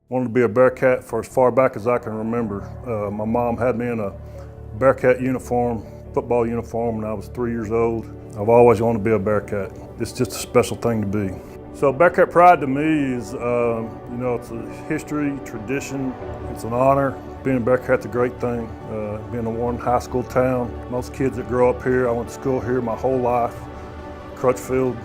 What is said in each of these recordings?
Wanted to be a Bearcat for as far back as I can remember. My mom had me in a Bearcat uniform, football uniform, when I was 3 years old. I've always wanted to be a Bearcat. It's just a special thing to be. So Bearcat pride to me is, it's a history, tradition, it's an honor. Being a Bearcat's a great thing. Being a Warren high school town. Most kids that grow up here, I went to school here my whole life. Crutchfield,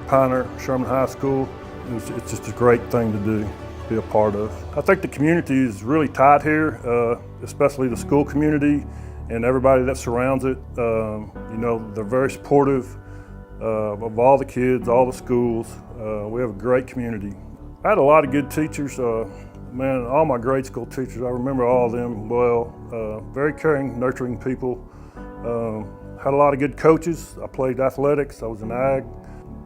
Pioneer, Sherman High School. It's just a great thing to do, be a part of. I think the community is really tight here, especially the school community and everybody that surrounds it. They're very supportive of all the kids, all the schools. We have a great community. I had a lot of good teachers. All my grade school teachers, I remember all of them well. Very caring, nurturing people. Had a lot of good coaches. I played athletics, I was in ag.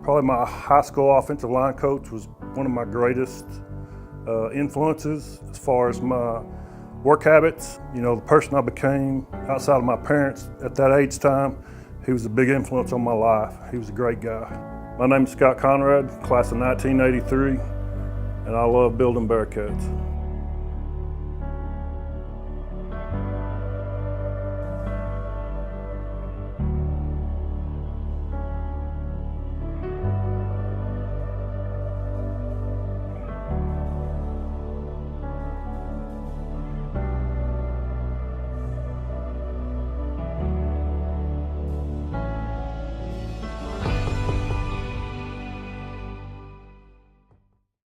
Probably my high school offensive line coach was one of my greatest influences as far as my work habits. The person I became outside of my parents at that age time, he was a big influence on my life. He was a great guy. My name is Scott Conrad, class of 1983, and I love building Bearcats.